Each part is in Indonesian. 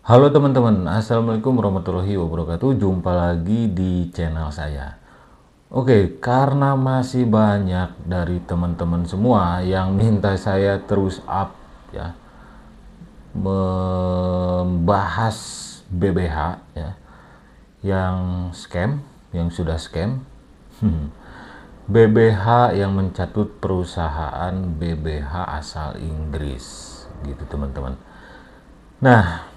Halo teman-teman, Assalamualaikum warahmatullahi wabarakatuh. Jumpa lagi di channel saya. Oke, karena masih banyak dari teman-teman semua yang minta saya terus up ya, membahas BBH ya, yang scam, yang sudah scam. BBH yang mencatut perusahaan BBH asal Inggris, gitu teman-teman. Nah,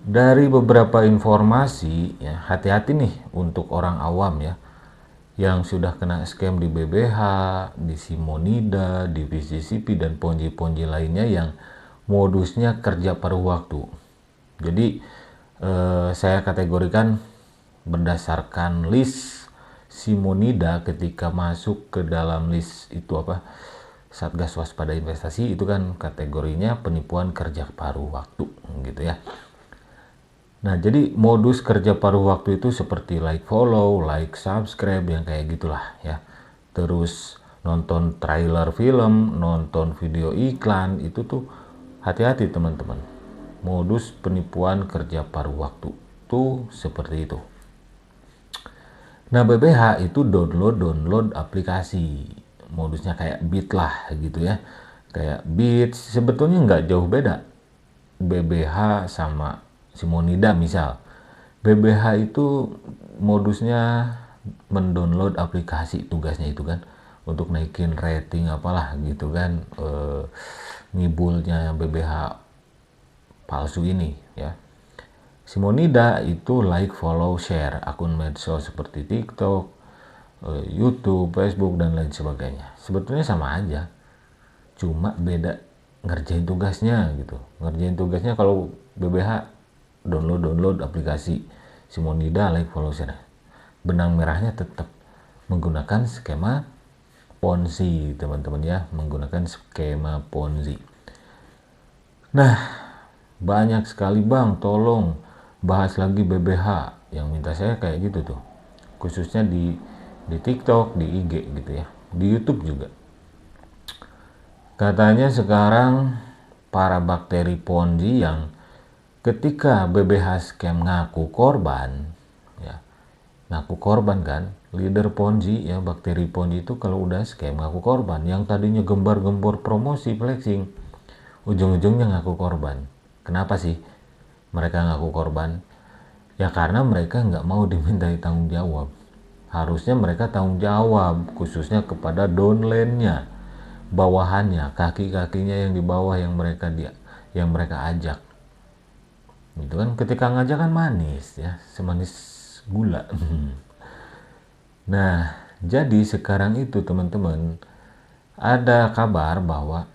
dari beberapa informasi ya, hati-hati nih untuk orang awam ya yang sudah kena scam di BBH, di Simonida, di VCCP dan ponzi-ponzi lainnya yang modusnya kerja paruh waktu. Jadi saya kategorikan berdasarkan list Simonida ketika masuk ke dalam list itu apa, Satgas Waspada Investasi, itu kan kategorinya penipuan kerja paruh waktu gitu ya. Nah, jadi modus kerja paruh waktu itu seperti like follow, like subscribe, yang kayak gitulah ya. Terus nonton trailer film, nonton video iklan, itu tuh hati-hati teman-teman. Modus penipuan kerja paruh waktu tuh seperti itu. Nah, BBH itu download aplikasi. Modusnya kayak Bit lah gitu ya. Kayak Bit sebetulnya nggak jauh beda. BBH sama Simonida misal. BBH itu modusnya mendownload aplikasi, tugasnya itu kan untuk naikin rating apalah gitu kan, ngibulnya BBH palsu ini ya. Simonida itu like, follow, share akun medsos seperti TikTok, YouTube, Facebook dan lain sebagainya. Sebetulnya sama aja, cuma beda ngerjain tugasnya gitu. Ngerjain tugasnya kalau BBH download aplikasi, Simonida like, follow, share. Benang merahnya tetap menggunakan skema Ponzi teman-teman ya, menggunakan skema Ponzi. Nah, banyak sekali bang, tolong bahas lagi BBH, yang minta saya kayak gitu tuh, khususnya di TikTok, di IG gitu ya, di YouTube juga. Katanya sekarang para bakteri Ponzi yang ketika BBH scam ngaku korban, ya, ngaku korban kan, leader Ponzi ya, bakteri Ponzi itu kalau udah scam ngaku korban, yang tadinya gembar-gembor promosi flexing, ujung-ujungnya ngaku korban. Kenapa sih mereka ngaku korban? Ya karena mereka nggak mau dimintai tanggung jawab. Harusnya mereka tanggung jawab, khususnya kepada downline-nya, bawahannya, kaki-kakinya yang di bawah yang mereka ajak. Gitu kan, ketika ngajak kan manis ya, semanis gula. Nah, jadi sekarang itu teman-teman, ada kabar bahwa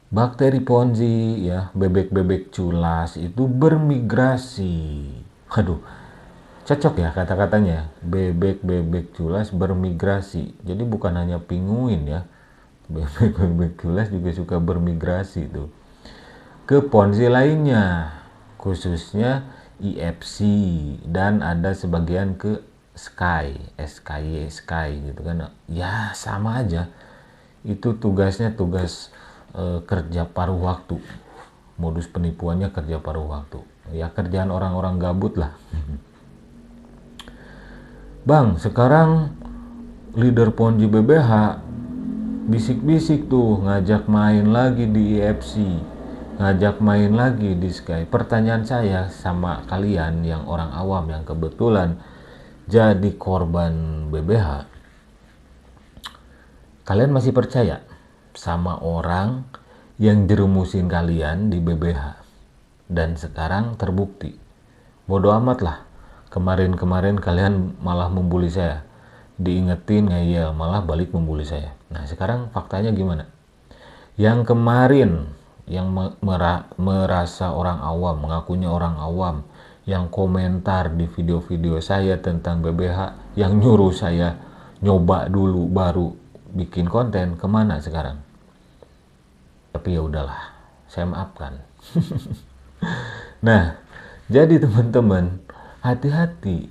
bakteri Ponzi ya, bebek-bebek culas itu bermigrasi. Waduh, cocok ya kata-katanya, bebek-bebek culas bermigrasi. Jadi bukan hanya penguin ya, bebek-bebek culas juga suka bermigrasi tuh ke Ponzi lainnya, khususnya IFC, dan ada sebagian ke Sky, SKY, Sky gitu kan. Ya sama aja, itu tugasnya tugas kerja paruh waktu. Modus penipuannya kerja paruh waktu. Ya kerjaan orang-orang gabut lah. Bang, sekarang leader Ponzi BBH bisik-bisik tuh ngajak main lagi di IFC, ngajak main lagi di Sky. Pertanyaan saya sama kalian yang orang awam yang kebetulan jadi korban BBH, kalian masih percaya sama orang yang jerumusin kalian di BBH dan sekarang terbukti? Bodoh amat lah, kemarin-kemarin kalian malah membuli saya, diingetin ngeyel malah balik membuli saya. Nah sekarang faktanya gimana? Yang kemarin yang merasa orang awam, mengakunya orang awam, yang komentar di video-video saya tentang BBH, yang nyuruh saya nyoba dulu baru bikin konten, kemana sekarang? Tapi ya udahlah, saya maafkan. Nah, jadi teman-teman, hati-hati.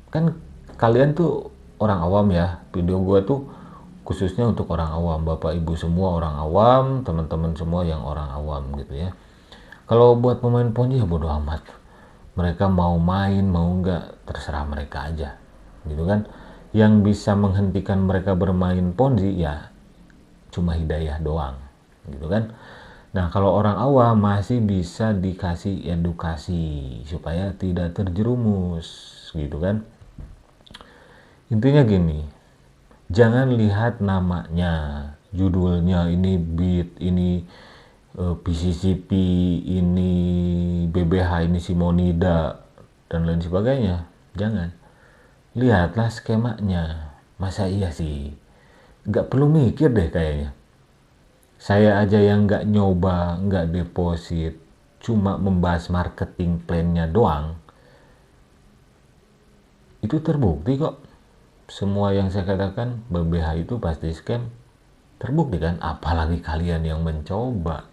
Kan kalian tuh orang awam ya, video gua tuh khususnya untuk orang awam, Bapak Ibu semua orang awam, teman-teman semua yang orang awam gitu ya. Kalau buat pemain ponzi ya bodo amat, mereka mau main mau enggak terserah mereka aja gitu kan. Yang bisa menghentikan mereka bermain ponzi ya cuma hidayah doang gitu kan. Nah kalau orang awam masih bisa dikasih edukasi supaya tidak terjerumus gitu kan. Intinya gini, jangan lihat namanya, judulnya ini Bit, ini PCCP, ini BBH, ini Simonida, dan lain sebagainya. Jangan. Lihatlah skemanya. Masa iya sih? Nggak perlu mikir deh kayaknya. Saya aja yang nggak nyoba, nggak deposit, cuma membahas marketing plan-nya doang, itu terbukti kok. Semua yang saya katakan BBH itu pasti scam, terbukti kan? Apalagi kalian yang mencoba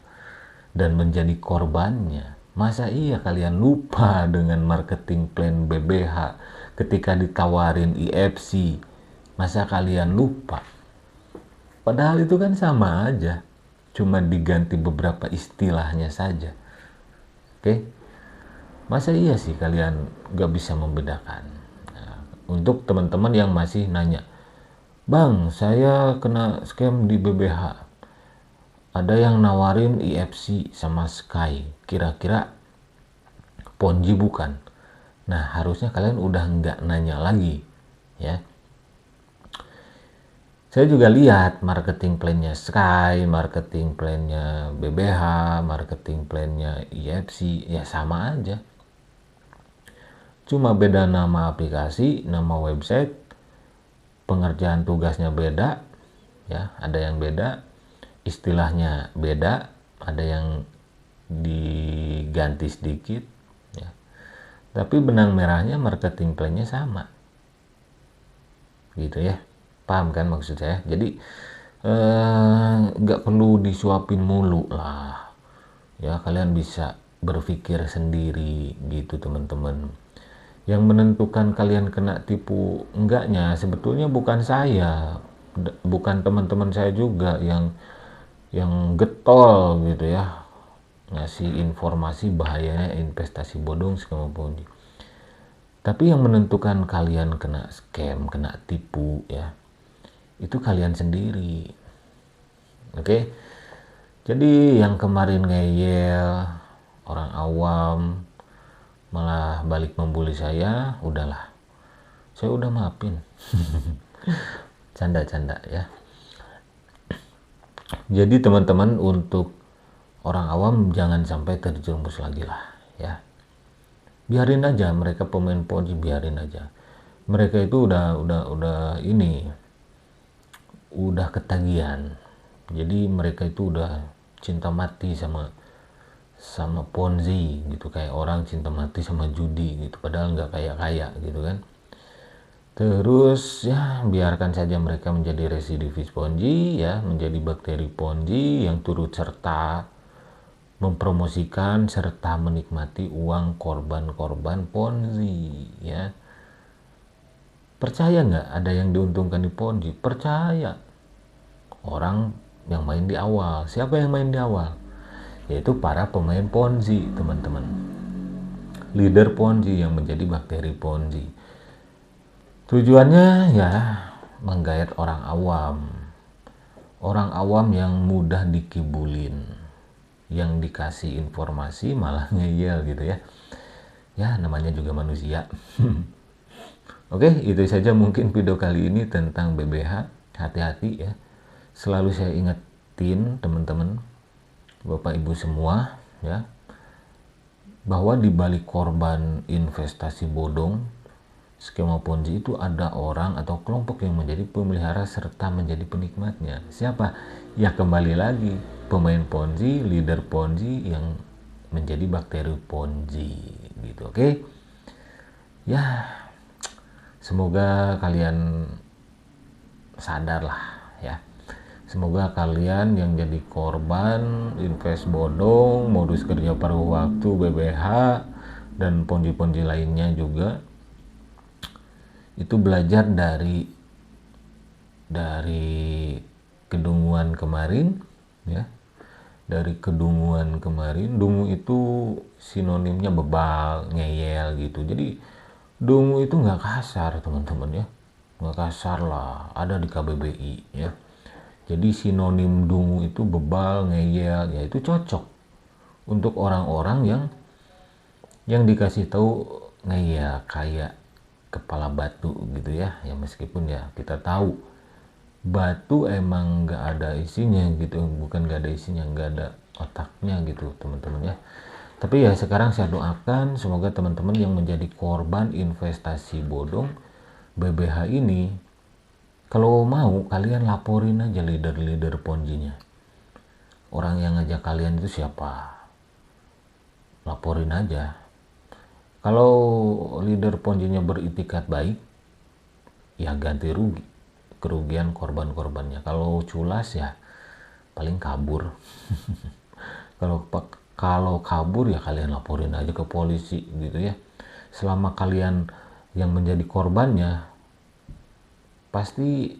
dan menjadi korbannya. Masa iya kalian lupa dengan marketing plan BBH ketika ditawarin IFC? Masa kalian lupa? Padahal itu kan sama aja, cuma diganti beberapa istilahnya saja. Oke? Masa iya sih kalian gak bisa membedakan? Nah, untuk teman-teman yang masih nanya, Bang, saya kena scam di BBH. Ada yang nawarin IFC sama Sky, kira-kira Ponzi bukan? Nah harusnya kalian udah nggak nanya lagi ya. Saya juga lihat marketing plan-nya Sky, marketing plan-nya BBH, marketing plan-nya IFC, ya sama aja. Cuma beda nama aplikasi, nama website, pengerjaan tugasnya beda, ya ada yang beda, istilahnya beda, ada yang diganti sedikit ya. Tapi benang merahnya marketing plan-nya sama gitu ya, paham kan maksud saya? Jadi nggak perlu disuapin mulu lah ya, kalian bisa berpikir sendiri gitu teman-teman. Yang menentukan kalian kena tipu enggaknya sebetulnya bukan saya, bukan teman-teman saya juga yang getol gitu ya, ngasih informasi bahayanya investasi bodong skema ponzi. Tapi yang menentukan kalian kena scam, kena tipu ya, itu kalian sendiri. Oke? Jadi yang kemarin ngeyel, orang awam, malah balik membuli saya, udahlah. Saya udah maafin. Canda-canda ya. Jadi teman-teman, untuk orang awam jangan sampai terjerumus lagi lah ya. Biarin aja mereka pemain ponzi, biarin aja. Mereka itu udah ini udah ketagihan. Jadi mereka itu udah cinta mati sama ponzi gitu, kayak orang cinta mati sama judi gitu, padahal nggak kaya gitu kan. Terus ya biarkan saja mereka menjadi residivis ponzi ya, menjadi bakteri ponzi yang turut serta mempromosikan serta menikmati uang korban-korban ponzi ya. Percaya nggak ada yang diuntungkan di ponzi? Percaya. Orang yang main di awal. Siapa yang main di awal? Yaitu para pemain ponzi teman-teman, leader ponzi yang menjadi bakteri ponzi. Tujuannya ya menggait orang awam yang mudah dikibulin, yang dikasih informasi malah ngeyel gitu ya. Ya namanya juga manusia. Oke, itu saja mungkin video kali ini tentang BBH. Hati-hati ya, selalu saya ingetin teman-teman, Bapak Ibu semua ya, bahwa di balik korban investasi bodong skema ponzi itu ada orang atau kelompok yang menjadi pemelihara serta menjadi penikmatnya. Siapa? Ya kembali lagi, pemain ponzi, leader ponzi yang menjadi bakteri ponzi gitu. Oke? Ya, semoga kalian sadar lah ya. Semoga kalian yang jadi korban invest bodong, modus kerja paruh waktu, BBH, dan ponzi-ponzi lainnya juga, itu belajar dari kedunguan kemarin ya, dari kedunguan kemarin. Dungu itu sinonimnya bebal, ngeyel gitu. Jadi dungu itu nggak kasar teman-teman ya, nggak kasar lah, ada di KBBI ya. Jadi sinonim dungu itu bebal, ngeyel, ya itu cocok untuk orang-orang yang dikasih tahu ngeyel kayak kepala batu gitu ya. Ya meskipun ya kita tahu batu emang nggak ada isinya gitu, bukan nggak ada isinya, nggak ada otaknya gitu teman-teman ya. Tapi ya sekarang saya doakan semoga teman-teman yang menjadi korban investasi bodong BBH ini, kalau mau kalian laporin aja leader-leader ponjinya. Orang yang ngajak kalian itu siapa? Laporin aja. Kalau leader ponjinya beritikat baik, ya ganti rugi, kerugian korban-korbannya. Kalau culas ya paling kabur. kalau kabur ya kalian laporin aja ke polisi gitu ya. Selama kalian yang menjadi korbannya, pasti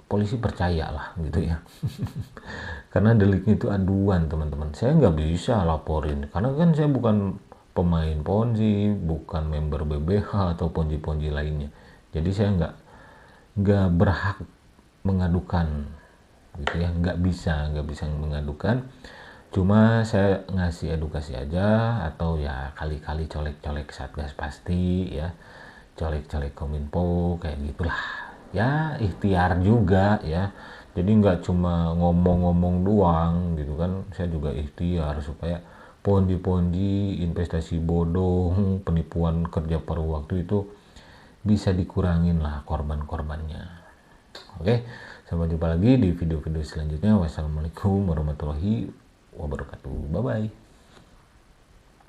polisi percaya lah gitu ya. Karena deliknya itu aduan teman-teman. Saya nggak bisa laporin karena kan saya bukan pemain ponzi, bukan member BBH atau ponzi-ponzi lainnya. Jadi saya nggak berhak mengadukan gitu ya, nggak bisa mengadukan. Cuma saya ngasih edukasi aja, atau ya kali-kali colek-colek Satgas pasti ya, colek-colek Kominfo kayak gitulah ya, ikhtiar juga ya. Jadi nggak cuma ngomong-ngomong doang gitu kan, saya juga ikhtiar supaya ponzi-ponzi, investasi bodong, penipuan kerja paruh waktu itu bisa dikurangin lah korban-korbannya. Oke, sampai jumpa lagi di video-video selanjutnya. Wassalamualaikum warahmatullahi wabarakatuh. Bye bye.